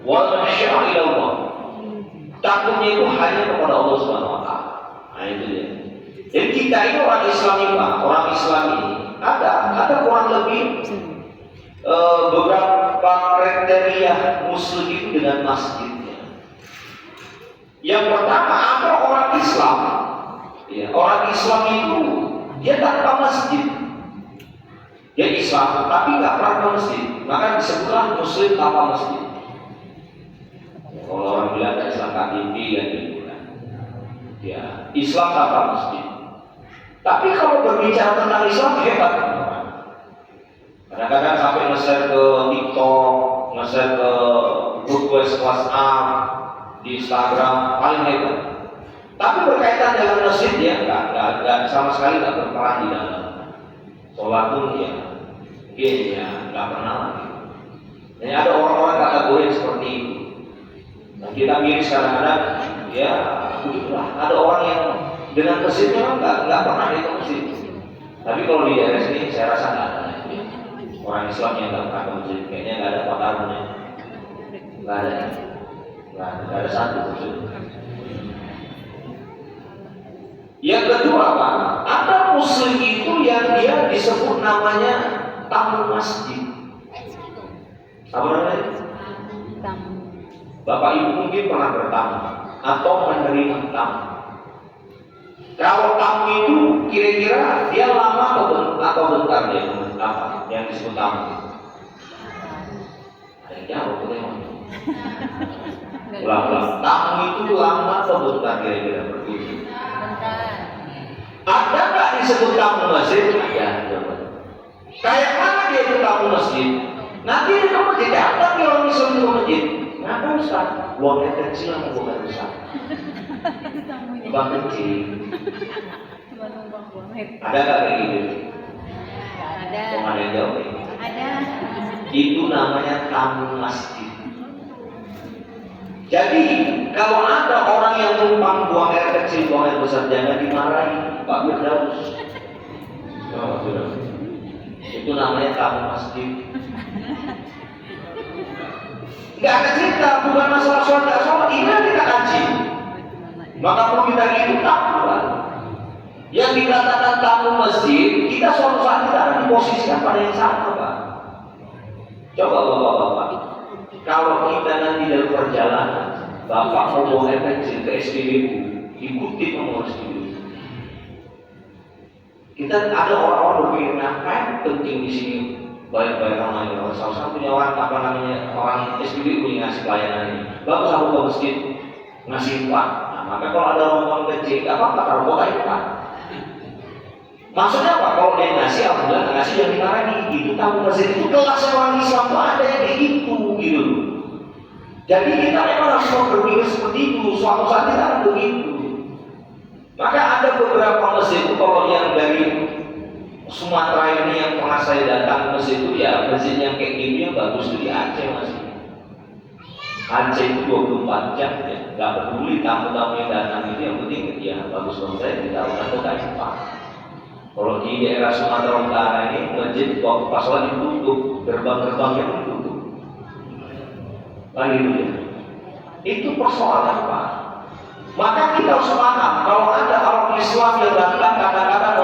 Wa makhsyah ila Allah. Takutnya itu hanya kepada Allah Subhanahu wa taala. Nah itu dia. Jadi kita ini orang Islam ini, Pak, orang Islam ini ada kurang lebih beberapa kriteria muslim itu dengan masjidnya. Yang pertama, ada orang Islam, ya, orang Islam itu dia tanpa masjid. Dia Islam, tapi nggak pernah ke masjid, maka disebutlah muslim tanpa masjid. Kalau orang bilang Islam KTP kan gitu kan. Ya, Islam tanpa masjid. Tapi kalau berbicara tentang Islam hebat. Kadang-kadang sampai nge-share ke TikTok, nge-share ke grup WhatsApp, di Instagram, paling hebat. Tapi berkaitan dengan masjid ya, nggak sama sekali nggak berperan di dalam. Sholat pun ya, mungkin ya nggak pernah lagi. Dan ada orang-orang kategori seperti itu. Dan kita miris kadang-kadang, ya begitulah. Ada orang yang dengan masjidnya nggak pernah di masjid. Tapi kalau di daerah sini saya rasa nggak ada. Orang Islam yang nggak pernah ke masjid, kayaknya nggak ada pakarnya, nggak ada satu masjid. Yang kedua Pak, ada muslim itu yang dia disebut namanya tamu masjid. Apa namanya? Bapak Ibu mungkin pernah bertamu atau menerima tamu. Kalau tamu itu kira-kira dia lama atau bentar dia apa yang disebut tamu? Ada yang jawab memang. Ulang-ulang. Tamu itu lama atau bentar kira-kira begitu? Ada nggak disebut tamu masjid? Ada. Kayak mana dia itu tamu masjid? Nanti dia ke masjid, datang dia orang Islam ke masjid. Kenapa Ustaz? Buangnya kecil sama bukan besar. Buang kecil. Ada nggak kayak gitu? Ada. Ada yang jawab? Ada. Itu namanya tamu masjid. Jadi kalau ada orang yang numpang buang air kecil, buang air besar, jangan dimarahi, Pak Firdaus. Itu namanya tamu masjid. Nggak ada cerita, bukan masalah sholat nggak sholat. Ini kita kaji. Maka perlu kita itu tamu. Yang dikatakan tamu masjid, kita suatu saat kita akan diposisikan pada yang sama, Pak. Coba bapak-bapak, kalau kita nanti dalam perjalanan, bapak mau buang air kecil ke SPBU, ikuti nomor SPBU. Kita ada orang-orang berpikir, ngapain penting di sini banyak-banyak namanya. Salah satunya orang orang SPBU yang ngasih pelayanan ini. Bapak aku ke masjid ngasih uang. Nah, maka kalau ada rombongan kecil, nggak apa-apa kalau bapak itu Pak. Maksudnya apa? Kalau dia ngasih, alhamdulillah ngasih yang dimarahi. Itu tamu masjid itu kelas orang Islam tuh ada yang kayak gitu. Jadi kita memang harus berpikir seperti itu. Suatu saat kita akan begitu. Maka ada beberapa masjid itu kalau yang dari Sumatera ini yang pernah saya datang ke masjid itu ya masjid yang kayak gini yang bagus itu di Aceh masih. Aceh itu 24 jam ya, nggak peduli tamu-tamu yang datang itu yang penting ya bagus banget saya tidak atau kayak apa. Kalau di daerah Sumatera Utara ini masjid waktu pas sholat ditutup, gerbang-gerbangnya pun ditutup. Lagi itu persoalan Pak. Maka kita harus paham kalau ada orang Islam yang datang kadang-kadang